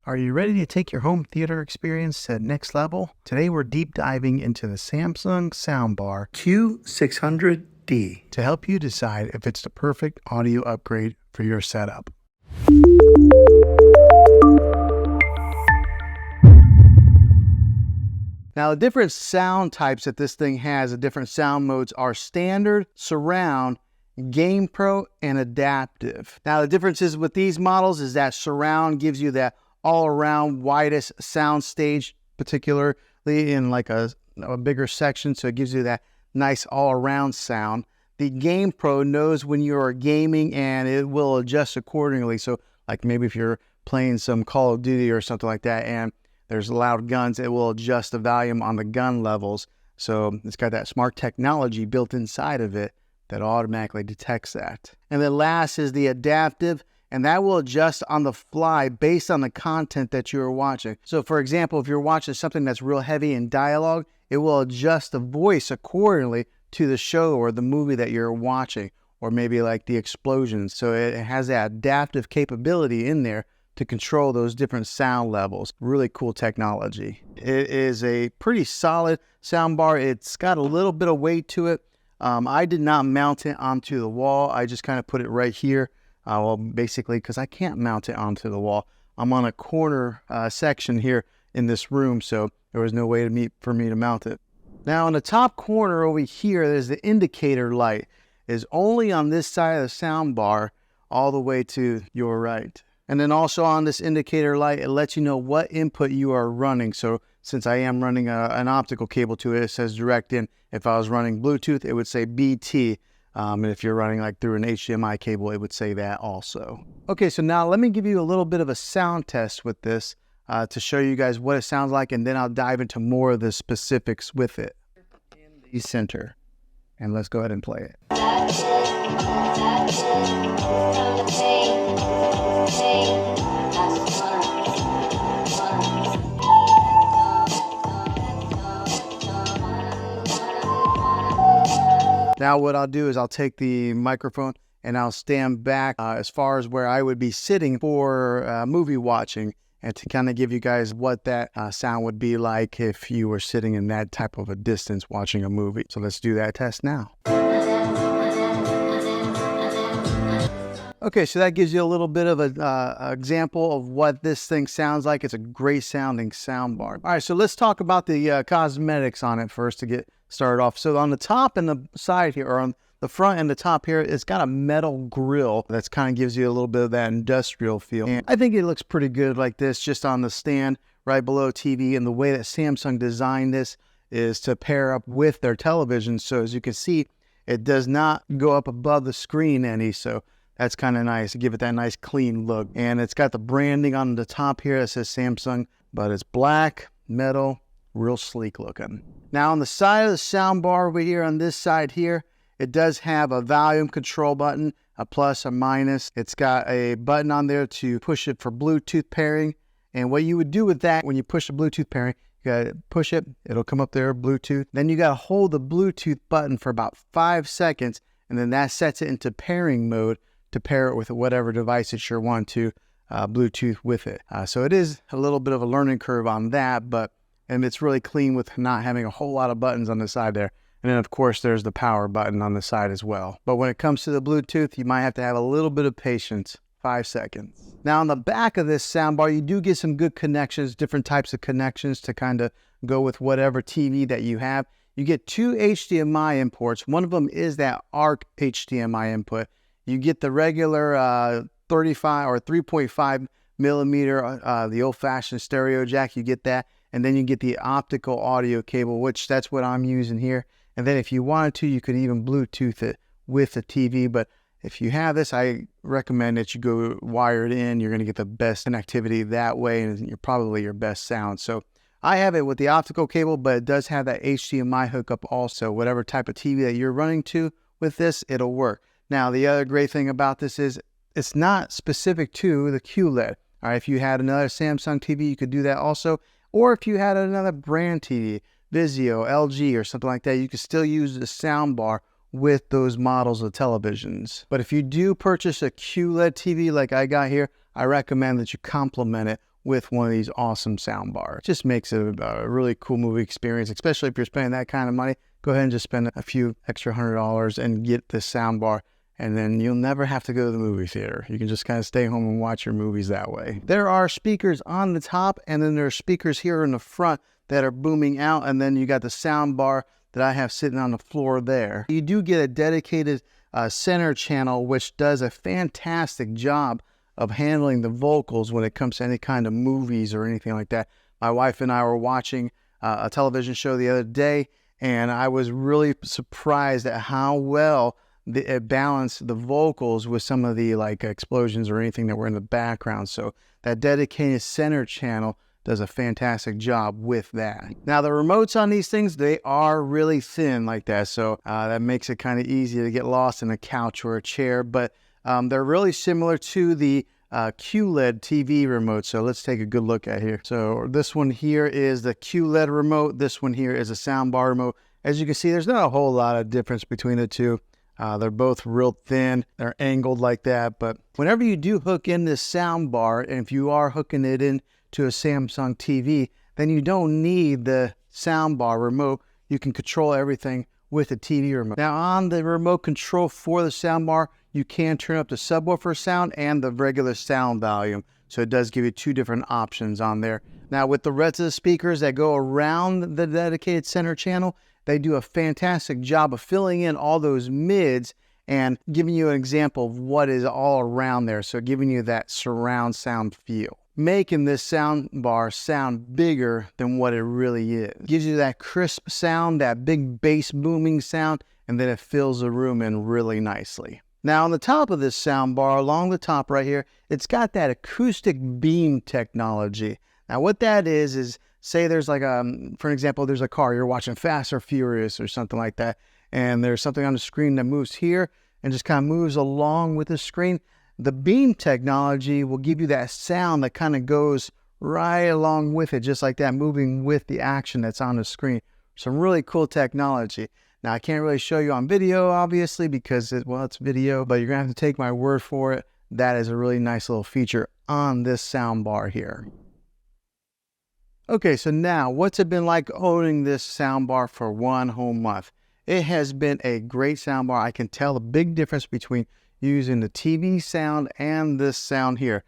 Are you ready to take your home theater experience to the next level? Today we're deep diving into the Samsung Soundbar Q600D to help you decide if it's the perfect audio upgrade for your setup. Now, the different sound types that this thing has, the different sound modes are standard, surround, Game Pro, and adaptive. Now, the differences with these models is that surround gives you that all-around widest sound stage, particularly in like a bigger section, so it gives you that nice all-around sound. The Game Pro knows when you are gaming and it will adjust accordingly. So like maybe if you're playing some Call of Duty or something like that and there's loud guns, it will adjust the volume on the gun levels. So it's got that smart technology built inside of it that automatically detects that. And then last is the adaptive, and that will adjust on the fly based on the content that you're watching. So for example, if you're watching something that's real heavy in dialogue, it will adjust the voice accordingly to the show or the movie that you're watching, or maybe like the explosions. So it has that adaptive capability in there to control those different sound levels. Really cool technology. It is a pretty solid soundbar. It's got a little bit of weight to it. I did not mount it onto the wall. I just kind of put it right here. Well, basically, because I can't mount it onto the wall. I'm on a corner section here in this room, so there was no way for me to mount it. Now, in the top corner over here, there's the indicator light. It's only on this side of the soundbar, all the way to your right. And then also on this indicator light, it lets you know what input you are running. So since I am running an optical cable to it, it says direct in. If I was running Bluetooth, it would say BT. And if you're running like through an HDMI cable, it would say that also. Okay, so now let me give you a little bit of a sound test with this to show you guys what it sounds like, and then I'll dive into more of the specifics with it. In the center, and let's go ahead and play it. Now what I'll do is I'll take the microphone and I'll stand back as far as where I would be sitting for movie watching, and to kind of give you guys what that sound would be like if you were sitting in that type of a distance watching a movie. So let's do that test now. Okay, so that gives you a little bit of an example of what this thing sounds like. It's a great sounding soundbar. All right, so let's talk about the cosmetics on it first to get started off. So on the top and the side here, or on the front and the top here, it's got a metal grill that's kind of gives you a little bit of that industrial feel. And I think it looks pretty good like this, just on the stand right below TV. And the way that Samsung designed this is to pair up with their television. So as you can see, it does not go up above the screen any. So that's kind of nice to give it that nice clean look. And it's got the branding on the top here that says Samsung, but it's black, metal, real sleek looking. Now on the side of the soundbar over here, on this side here, it does have a volume control button, a plus, a minus. It's got a button on there to push it for Bluetooth pairing. And what you would do with that, when you push the Bluetooth pairing, you gotta push it, it'll come up there, Bluetooth. Then you gotta hold the Bluetooth button for about 5 seconds, and then that sets it into pairing mode to pair it with whatever device that you want to Bluetooth with it. So it is a little bit of a learning curve on that, and it's really clean with not having a whole lot of buttons on the side there. And then of course there's the power button on the side as well. But when it comes to the Bluetooth, you might have to have a little bit of patience. 5 seconds. Now on the back of this soundbar, you do get some good connections, different types of connections to kind of go with whatever TV that you have. You get 2 HDMI imports. One of them is that ARC HDMI input. You get the regular 35 or 3.5 millimeter, the old-fashioned stereo jack. You get that. And then you get the optical audio cable, which that's what I'm using here. And then if you wanted to, you could even Bluetooth it with the TV. But if you have this, I recommend that you go wired in. You're going to get the best connectivity that way, and you're probably your best sound. So I have it with the optical cable, but it does have that HDMI hookup also. Whatever type of TV that you're running to with this, it'll work. Now, the other great thing about this is it's not specific to the QLED. All right, if you had another Samsung TV, you could do that also. Or if you had another brand TV, Vizio, LG, or something like that, you could still use the soundbar with those models of televisions. But if you do purchase a QLED TV like I got here, I recommend that you complement it with one of these awesome sound bars. Just makes it a really cool movie experience, especially if you're spending that kind of money. Go ahead and just spend a few extra $100 and get this sound bar, and then you'll never have to go to the movie theater. You can just kind of stay home and watch your movies that way. There are speakers on the top, and then there are speakers here in the front that are booming out, and then you got the sound bar that I have sitting on the floor there. You do get a dedicated center channel, which does a fantastic job of handling the vocals when it comes to any kind of movies or anything like that. My wife and I were watching a television show the other day, and I was really surprised at how well it balanced the vocals with some of the like explosions or anything that were in the background. So that dedicated center channel does a fantastic job with that. Now the remotes on these things, they are really thin like that, so that makes it kind of easy to get lost in a couch or a chair, but they're really similar to the QLED TV remote. So let's take a good look at here. So this one here is the QLED remote. This one here is a soundbar remote. As you can see, there's not a whole lot of difference between the two. They're both real thin. They're angled like that. But whenever you do hook in this soundbar, and if you are hooking it in to a Samsung TV, then you don't need the soundbar remote. You can control everything with the TV remote. Now on the remote control for the soundbar, you can turn up the subwoofer sound and the regular sound volume. So it does give you two different options on there. Now with the rest of the speakers that go around the dedicated center channel, they do a fantastic job of filling in all those mids and giving you an example of what is all around there. So giving you that surround sound feel, making this sound bar sound bigger than what it really is. Gives you that crisp sound, that big bass booming sound, and then it fills the room in really nicely. Now on the top of this sound bar, along the top right here, it's got that acoustic beam technology. Now what that is say there's like for example, there's a car, you're watching Fast or Furious or something like that, and there's something on the screen that moves here and just kind of moves along with the screen. The beam technology will give you that sound that kind of goes right along with it, just like that, moving with the action that's on the screen. Some really cool technology. Now, I can't really show you on video, obviously, because it's video, but you're going to have to take my word for it. That is a really nice little feature on this sound bar here. Okay, so now, what's it been like owning this sound bar for one whole month? It has been a great sound bar. I can tell the big difference between using the TV sound and this sound here.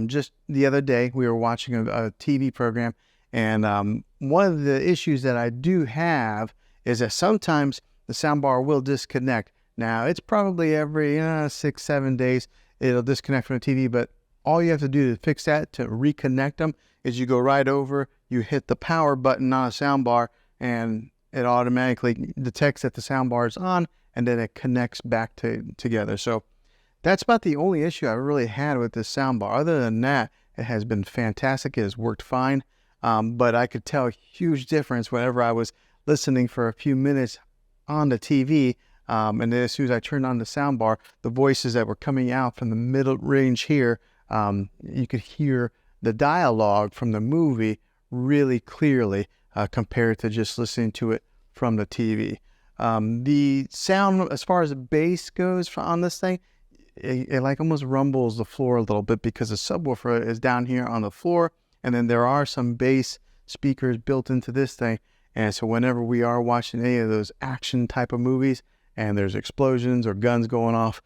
Just the other day, we were watching a TV program, and one of the issues that I do have is that sometimes the soundbar will disconnect. Now, it's probably every 6-7 days it'll disconnect from the TV, but all you have to do to fix that, to reconnect them, is you go right over, you hit the power button on a soundbar, and it automatically detects that the soundbar is on, and then it connects back together. So that's about the only issue I really had with this soundbar. Other than that, it has been fantastic. It has worked fine, but I could tell a huge difference whenever I was listening for a few minutes on the TV, and then as soon as I turned on the soundbar, the voices that were coming out from the middle range here, you could hear the dialogue from the movie really clearly compared to just listening to it from the TV. The sound, as far as the bass goes on this thing, it like almost rumbles the floor a little bit because the subwoofer is down here on the floor, and then there are some bass speakers built into this thing. And so whenever we are watching any of those action type of movies and there's explosions or guns going off,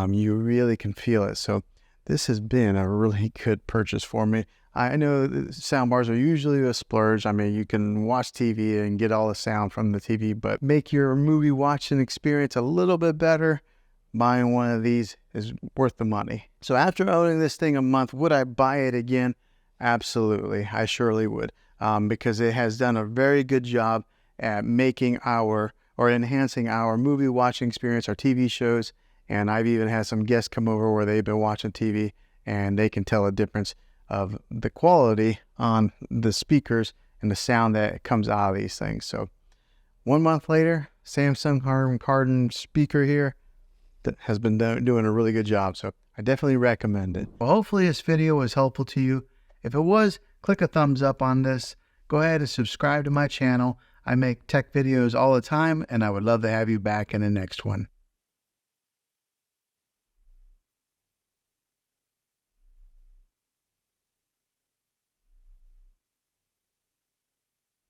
you really can feel it. So this has been a really good purchase for me. I know soundbars are usually a splurge. I mean, you can watch TV and get all the sound from the TV, but make your movie watching experience a little bit better. Buying one of these is worth the money. So after owning this thing a month, would I buy it again? Absolutely, I surely would. Because it has done a very good job at making enhancing our movie watching experience, our TV shows. And I've even had some guests come over where they've been watching TV and they can tell a difference of the quality on the speakers and the sound that comes out of these things. So 1 month later, Samsung Cardin speaker here that has been doing a really good job. So I definitely recommend it. Well, hopefully this video was helpful to you. If it was, click a thumbs up on this. Go ahead and subscribe to my channel. I make tech videos all the time, and I would love to have you back in the next one.